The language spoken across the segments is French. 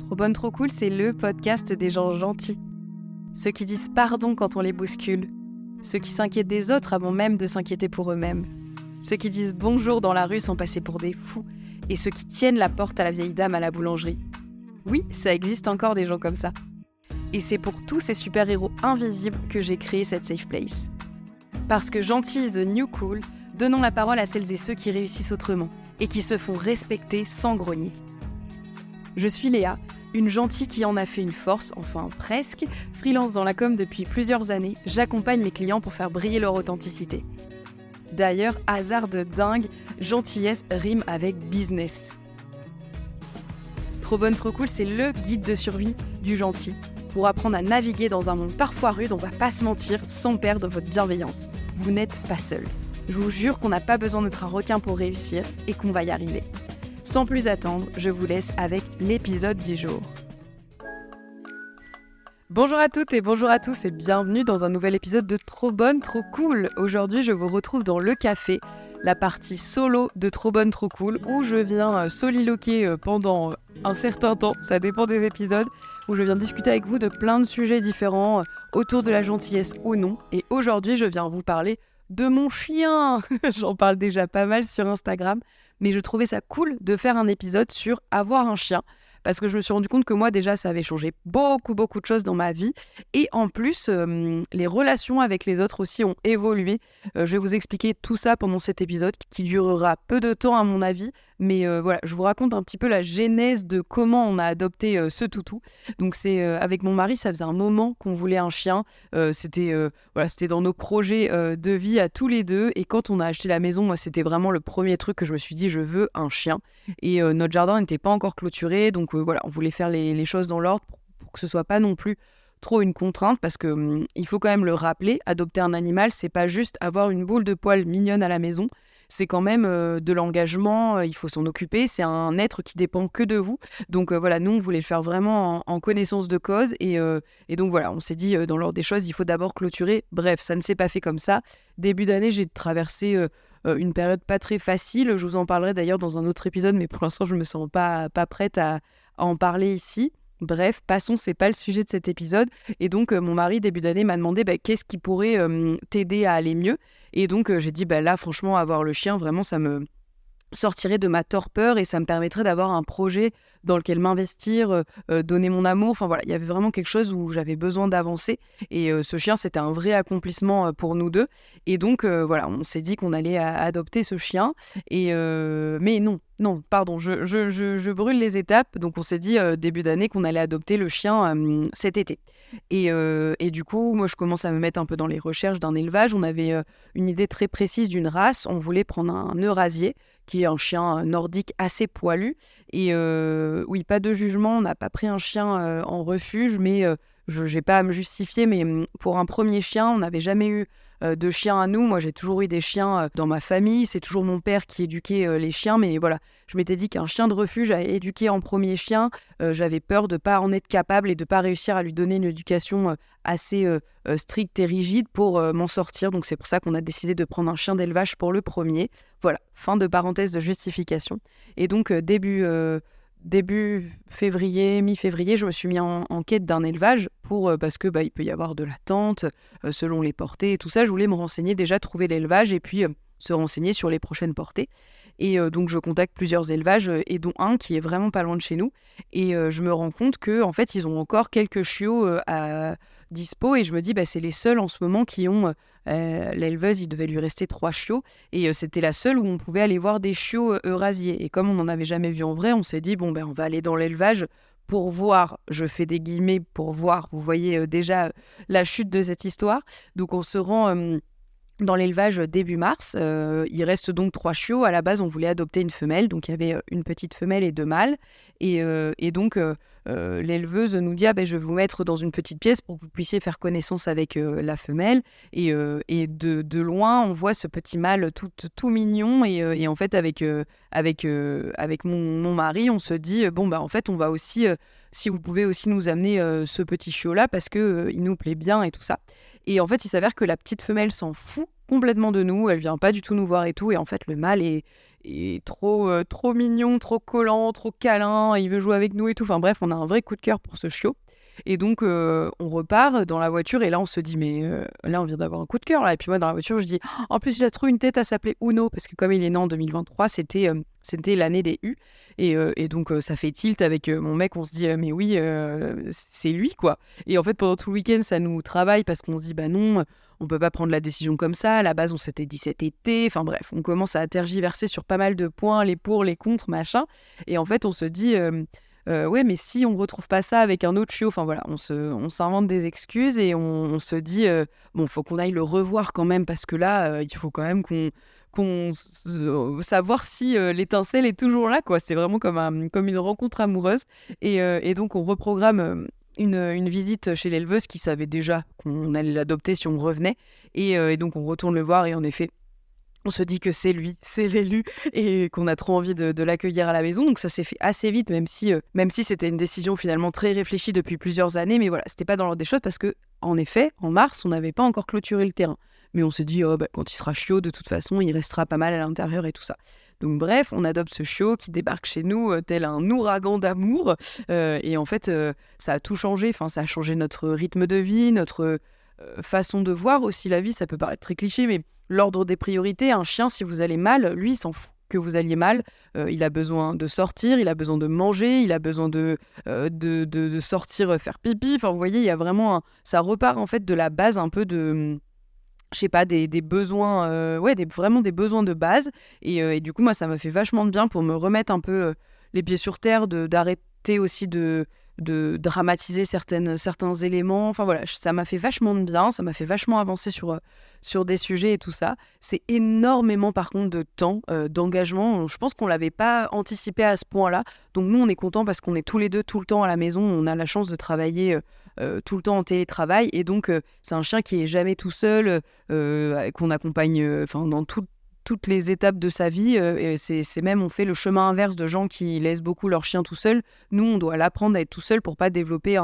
Trop bonne, trop cool, c'est le podcast des gens gentils. Ceux qui disent pardon quand on les bouscule. Ceux qui s'inquiètent des autres avant même de s'inquiéter pour eux-mêmes. Ceux qui disent bonjour dans la rue sans passer pour des fous. Et ceux qui tiennent la porte à la vieille dame à la boulangerie. Oui, ça existe encore des gens comme ça. Et c'est pour tous ces super-héros invisibles que j'ai créé cette safe place. Parce que gentil is the new cool, donnons la parole à celles et ceux qui réussissent autrement et qui se font respecter sans grogner. Je suis Léa, une gentille qui en a fait une force, enfin presque. Freelance dans la com depuis plusieurs années, j'accompagne mes clients pour faire briller leur authenticité. D'ailleurs, hasard de dingue, gentillesse rime avec business. Trop bonne, trop cool, c'est le guide de survie du gentil. Pour apprendre à naviguer dans un monde parfois rude, on va pas se mentir, sans perdre votre bienveillance. Vous n'êtes pas seul. Je vous jure qu'on n'a pas besoin d'être un requin pour réussir et qu'on va y arriver. Sans plus attendre, je vous laisse avec l'épisode du jour. Bonjour à toutes et bonjour à tous et bienvenue dans un nouvel épisode de Trop bonne, trop cool. Aujourd'hui, je vous retrouve dans le café, la partie solo de Trop bonne, trop cool, où je viens soliloquer pendant un certain temps, ça dépend des épisodes, où je viens discuter avec vous de plein de sujets différents autour de la gentillesse ou non. Et aujourd'hui, je viens vous parler de mon chien. J'en parle déjà pas mal sur Instagram, mais je trouvais ça cool de faire un épisode sur avoir un chien, parce que je me suis rendu compte que moi déjà ça avait changé beaucoup de choses dans ma vie, et en plus les relations avec les autres aussi ont évolué. Je vais vous expliquer tout ça pendant cet épisode qui durera peu de temps à mon avis, mais voilà, je vous raconte un petit peu la genèse de comment on a adopté ce toutou. Donc c'est avec mon mari, ça faisait un moment qu'on voulait un chien, c'était dans nos projets de vie à tous les deux, et quand on a acheté la maison, moi c'était vraiment le premier truc que je me suis dit, je veux un chien. Et notre jardin n'était pas encore clôturé, donc voilà, on voulait faire les choses dans l'ordre pour que ce soit pas non plus trop une contrainte, parce que il faut quand même le rappeler, adopter un animal, c'est pas juste avoir une boule de poils mignonne à la maison, c'est quand même de l'engagement, il faut s'en occuper, c'est un être qui dépend que de vous. Donc voilà, nous on voulait le faire vraiment en connaissance de cause, et donc voilà, on s'est dit dans l'ordre des choses, il faut d'abord clôturer. Bref, ça ne s'est pas fait comme ça. Début d'année, j'ai traversé une période pas très facile, je vous en parlerai d'ailleurs dans un autre épisode, mais pour l'instant je me sens pas prête à en parler ici. Bref, passons, c'est pas le sujet de cet épisode. Et donc mon mari début d'année m'a demandé qu'est-ce qui pourrait t'aider à aller mieux. Et donc j'ai dit là franchement, avoir le chien, vraiment ça me sortirait de ma torpeur et ça me permettrait d'avoir un projet dans lequel m'investir, donner mon amour. Enfin voilà, il y avait vraiment quelque chose où j'avais besoin d'avancer, et ce chien c'était un vrai accomplissement pour nous deux. Et donc voilà, on s'est dit qu'on allait adopter ce chien, et mais non, pardon, je brûle les étapes. Donc on s'est dit début d'année qu'on allait adopter le chien cet été. Et du coup, moi je commence à me mettre un peu dans les recherches d'un élevage. On avait une idée très précise d'une race. On voulait prendre un Eurasier, qui est un chien nordique assez poilu. Et oui, pas de jugement, on n'a pas pris un chien en refuge, mais je n'ai pas à me justifier, mais pour un premier chien, on n'avait jamais eu de chien à nous. Moi, j'ai toujours eu des chiens dans ma famille, c'est toujours mon père qui éduquait les chiens, mais voilà, je m'étais dit qu'un chien de refuge à éduquer en premier chien, j'avais peur de ne pas en être capable et de ne pas réussir à lui donner une éducation assez stricte et rigide pour m'en sortir. Donc c'est pour ça qu'on a décidé de prendre un chien d'élevage pour le premier. Voilà, fin de parenthèse de justification. Et donc début février, mi-février, je me suis mis en quête d'un élevage parce que il peut y avoir de l'attente selon les portées et tout ça. Je voulais me renseigner, déjà trouver l'élevage et puis se renseigner sur les prochaines portées. Et donc je contacte plusieurs élevages et dont un qui est vraiment pas loin de chez nous. Et je me rends compte que en fait ils ont encore quelques chiots à dispo, et je me dis c'est les seuls en ce moment qui ont l'éleveuse, il devait lui rester 3 chiots, et c'était la seule où on pouvait aller voir des chiots eurasiers. Et comme on n'en avait jamais vu en vrai, on s'est dit on va aller dans l'élevage pour voir, je fais des guillemets pour voir, vous voyez déjà la chute de cette histoire. Donc on se rend dans l'élevage début mars. Il reste donc 3 chiots. À la base, on voulait adopter une femelle, donc il y avait une petite femelle et 2 mâles. Et donc l'éleveuse nous dit je vais vous mettre dans une petite pièce pour que vous puissiez faire connaissance avec la femelle. Et de loin, on voit ce petit mâle tout mignon. Et en fait, avec mon mari, on se dit en fait, on va aussi, si vous pouvez aussi nous amener ce petit chiot-là, parce que il nous plaît bien et tout ça. Et en fait, il s'avère que la petite femelle s'en fout complètement de nous, elle vient pas du tout nous voir et tout, et en fait le mâle est trop mignon, trop collant, trop câlin, il veut jouer avec nous et tout, enfin bref, on a un vrai coup de cœur pour ce chiot. Et donc, on repart dans la voiture et là, on se dit, mais là, on vient d'avoir un coup de cœur, là. Et puis moi, dans la voiture, je dis, oh, en plus, il a trop une tête à s'appeler Uno, parce que comme il est né en 2023, c'était l'année des U. Et donc, ça fait tilt avec mon mec, on se dit, mais oui, c'est lui, quoi. Et en fait, pendant tout le week-end, ça nous travaille parce qu'on se dit, bah non, on peut pas prendre la décision comme ça. À la base, on s'était dit cet été. Enfin bref, on commence à tergiverser sur pas mal de points, les pour, les contre, machin. Et en fait, on se dit... ouais, mais si on retrouve pas ça avec un autre chiot, enfin voilà, on s'invente des excuses et on se dit, bon, faut qu'on aille le revoir quand même parce que là, il faut quand même savoir si l'étincelle est toujours là, quoi. C'est vraiment comme une rencontre amoureuse. Et donc, on reprogramme une visite chez l'éleveuse qui savait déjà qu'on allait l'adopter si on revenait. Et donc, on retourne le voir et en effet, on se dit que c'est lui, c'est l'élu et qu'on a trop envie de l'accueillir à la maison. Donc ça s'est fait assez vite, même si c'était une décision finalement très réfléchie depuis plusieurs années. Mais voilà, c'était pas dans l'ordre des choses parce que, en effet, en mars, on n'avait pas encore clôturé le terrain. Mais on s'est dit, oh, bah, quand il sera chiot, de toute façon, il restera pas mal à l'intérieur et tout ça. Donc bref, on adopte ce chiot qui débarque chez nous tel un ouragan d'amour. Et en fait, ça a tout changé. Enfin, ça a changé notre rythme de vie, notre façon de voir aussi la vie. Ça peut paraître très cliché, mais l'ordre des priorités, un chien, si vous allez mal, lui, il s'en fout que vous alliez mal. Il a besoin de sortir, il a besoin de manger, il a besoin de sortir faire pipi. Enfin, vous voyez, il y a vraiment ça repart en fait de la base un peu de... Je sais pas, des besoins, vraiment des besoins de base. Et du coup, moi, ça m'a fait vachement de bien pour me remettre un peu les pieds sur terre, d'arrêter aussi de dramatiser certains éléments. Enfin voilà, ça m'a fait vachement de bien, ça m'a fait vachement avancer sur des sujets et tout ça. C'est énormément par contre de temps, d'engagement. Je pense qu'on l'avait pas anticipé à ce point-là. Donc nous, on est contents parce qu'on est tous les deux tout le temps à la maison. On a la chance de travailler tout le temps en télétravail. Et donc, c'est un chien qui est jamais tout seul, qu'on accompagne dans toutes les étapes de sa vie. Et c'est même, on fait le chemin inverse de gens qui laissent beaucoup leur chien tout seul. Nous, on doit l'apprendre à être tout seul pour pas développer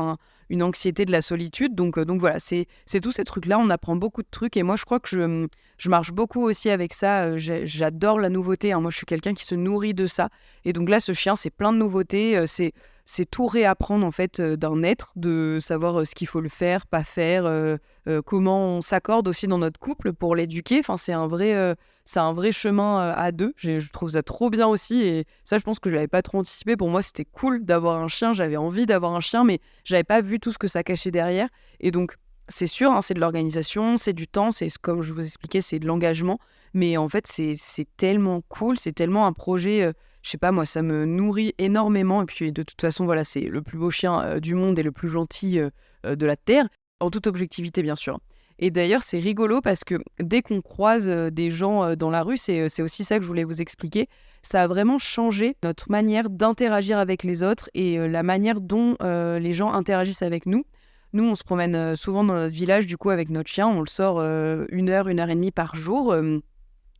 une anxiété de la solitude. Donc voilà, c'est tous ces trucs-là. On apprend beaucoup de trucs. Et moi, je crois que je marche beaucoup aussi avec ça. J'adore la nouveauté, hein. Moi, je suis quelqu'un qui se nourrit de ça. Et donc là, ce chien, c'est plein de nouveautés. C'est tout réapprendre en fait d'un être, de savoir ce qu'il faut le faire, pas faire, comment on s'accorde aussi dans notre couple pour l'éduquer. Enfin, c'est un vrai chemin à deux. Je trouve ça trop bien aussi. Et ça, je pense que je l'avais pas trop anticipé. Pour moi, c'était cool d'avoir un chien. J'avais envie d'avoir un chien, mais j'avais pas vu tout ce que ça cachait derrière. Et donc, c'est sûr, hein, c'est de l'organisation, c'est du temps, c'est comme je vous expliquais, c'est de l'engagement. Mais en fait, c'est tellement cool, c'est tellement un projet. Je sais pas, moi, ça me nourrit énormément. Et puis, de toute façon, voilà, c'est le plus beau chien du monde et le plus gentil de la Terre, en toute objectivité, bien sûr. Et d'ailleurs, c'est rigolo parce que dès qu'on croise des gens dans la rue, c'est aussi ça que je voulais vous expliquer. Ça a vraiment changé notre manière d'interagir avec les autres et la manière dont les gens interagissent avec nous. Nous, on se promène souvent dans notre village, du coup, avec notre chien. On le sort 1 heure et demie par jour.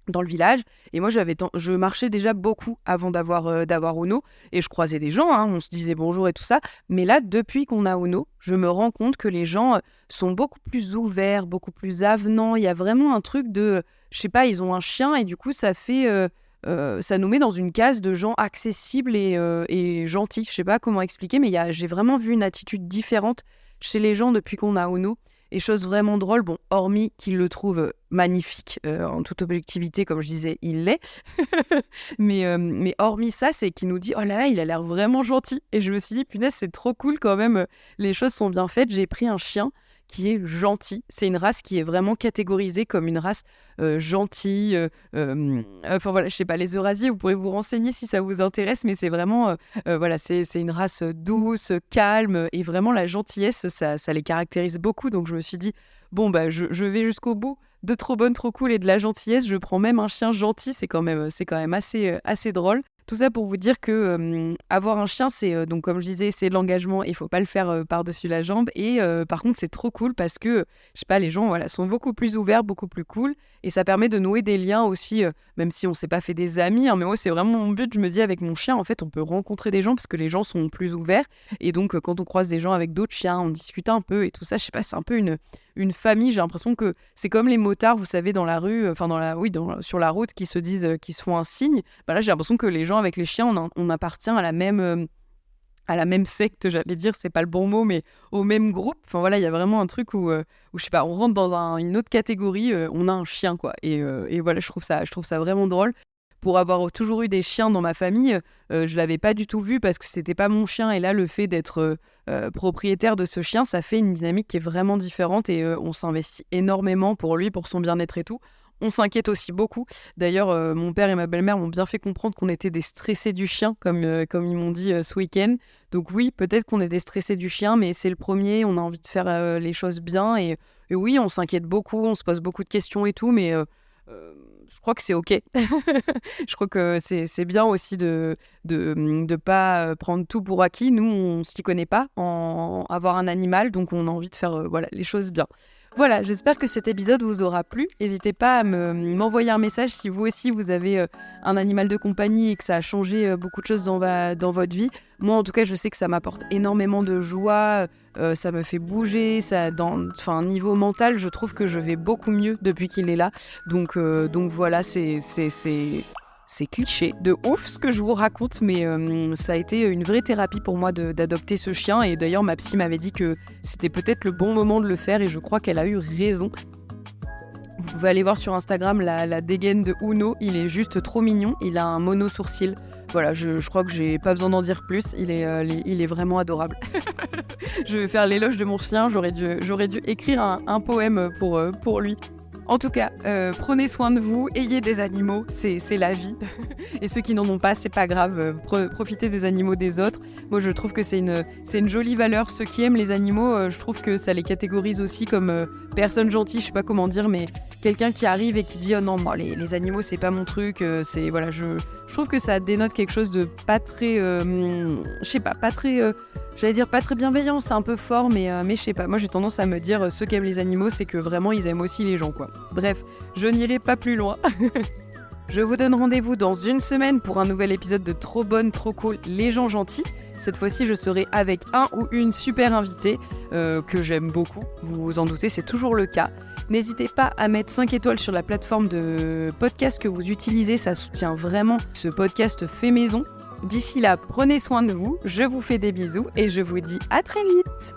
Dans le village, et moi je marchais déjà beaucoup avant d'avoir Uno, et je croisais des gens, hein, on se disait bonjour et tout ça, mais là depuis qu'on a Uno, je me rends compte que les gens sont beaucoup plus ouverts, beaucoup plus avenants. Il y a vraiment un truc de, je sais pas, ils ont un chien et du coup ça fait ça nous met dans une case de gens accessibles et gentils. Je sais pas comment expliquer, mais j'ai vraiment vu une attitude différente chez les gens depuis qu'on a Uno. Et chose vraiment drôle, bon, hormis qu'il le trouve magnifique, en toute objectivité, comme je disais, il l'est. mais hormis ça, c'est qu'il nous dit « Oh là là, il a l'air vraiment gentil !» Et je me suis dit « Punaise, c'est trop cool quand même, les choses sont bien faites. » J'ai pris un chien qui est gentil. C'est une race qui est vraiment catégorisée comme une race gentille. Enfin voilà, je sais pas, les Eurasiers, vous pourrez vous renseigner si ça vous intéresse, mais c'est vraiment, voilà, c'est une race douce, calme, et vraiment la gentillesse, ça les caractérise beaucoup. Donc je me suis dit, bon, bah, je vais jusqu'au bout de trop bonne, trop cool et de la gentillesse. Je prends même un chien gentil, c'est quand même assez drôle. Tout ça pour vous dire que avoir un chien, c'est donc comme je disais, c'est de l'engagement et il faut pas le faire par-dessus la jambe. Et par contre, c'est trop cool parce que, je sais pas, les gens voilà, sont beaucoup plus ouverts, beaucoup plus cool. Et ça permet de nouer des liens aussi, même si on s'est pas fait des amis. Hein, mais moi, c'est vraiment mon but. Je me dis, avec mon chien, en fait, on peut rencontrer des gens parce que les gens sont plus ouverts. Et donc, quand on croise des gens avec d'autres chiens, on discute un peu et tout ça. Je sais pas, c'est un peu une famille. J'ai l'impression que c'est comme les motards, vous savez, dans la rue, sur la route, qui se disent, qui se font un signe. Bah là, j'ai l'impression que les gens avec les chiens, on appartient à la même secte, j'allais dire, c'est pas le bon mot, mais au même groupe. Enfin voilà, il y a vraiment un truc où je sais pas, on rentre dans une autre catégorie, on a un chien, quoi. Et voilà, je trouve ça vraiment drôle. Pour avoir toujours eu des chiens dans ma famille, je l'avais pas du tout vu parce que c'était pas mon chien. Et là, le fait d'être propriétaire de ce chien, ça fait une dynamique qui est vraiment différente et on s'investit énormément pour lui, pour son bien-être et tout. On s'inquiète aussi beaucoup. D'ailleurs, mon père et ma belle-mère m'ont bien fait comprendre qu'on était des stressés du chien, comme ils m'ont dit ce week-end. Donc oui, peut-être qu'on est des stressés du chien, mais c'est le premier, on a envie de faire les choses bien. Et oui, on s'inquiète beaucoup, on se pose beaucoup de questions et tout, mais je crois que c'est OK. Je crois que c'est bien aussi de pas prendre tout pour acquis. Nous, on s'y connaît pas en avoir un animal, donc on a envie de faire les choses bien. Voilà, j'espère que cet épisode vous aura plu. N'hésitez pas à m'envoyer un message si vous aussi vous avez un animal de compagnie et que ça a changé beaucoup de choses dans votre vie. Moi, en tout cas, je sais que ça m'apporte énormément de joie, ça me fait bouger, niveau mental, je trouve que je vais beaucoup mieux depuis qu'il est là. Donc voilà, c'est cliché de ouf ce que je vous raconte, mais ça a été une vraie thérapie pour moi d'adopter ce chien. Et d'ailleurs, ma psy m'avait dit que c'était peut-être le bon moment de le faire et je crois qu'elle a eu raison. Vous pouvez aller voir sur Instagram la dégaine de Uno, il est juste trop mignon, il a un mono sourcil. Voilà, je crois que j'ai pas besoin d'en dire plus, il est vraiment adorable. Je vais faire l'éloge de mon chien, j'aurais dû écrire un poème pour lui. En tout cas, prenez soin de vous, ayez des animaux, c'est la vie. Et ceux qui n'en ont pas, c'est pas grave, profitez des animaux des autres. Moi, je trouve que c'est une jolie valeur. Ceux qui aiment les animaux, je trouve que ça les catégorise aussi comme personnes gentilles, je sais pas comment dire, mais quelqu'un qui arrive et qui dit « Oh non, moi, les animaux, c'est pas mon truc. » Je trouve que ça dénote quelque chose de pas très... j'allais dire pas très bienveillant, c'est un peu fort, mais je sais pas. Moi, j'ai tendance à me dire, ceux qui aiment les animaux, c'est que vraiment, ils aiment aussi les gens, quoi. Bref, je n'irai pas plus loin. Je vous donne rendez-vous dans une semaine pour un nouvel épisode de Trop bonne, trop cool, les gens gentils. Cette fois-ci, je serai avec un ou une super invitée que j'aime beaucoup. Vous vous en doutez, c'est toujours le cas. N'hésitez pas à mettre 5 étoiles sur la plateforme de podcast que vous utilisez. Ça soutient vraiment ce podcast fait maison. D'ici là, prenez soin de vous. Je vous fais des bisous et je vous dis à très vite.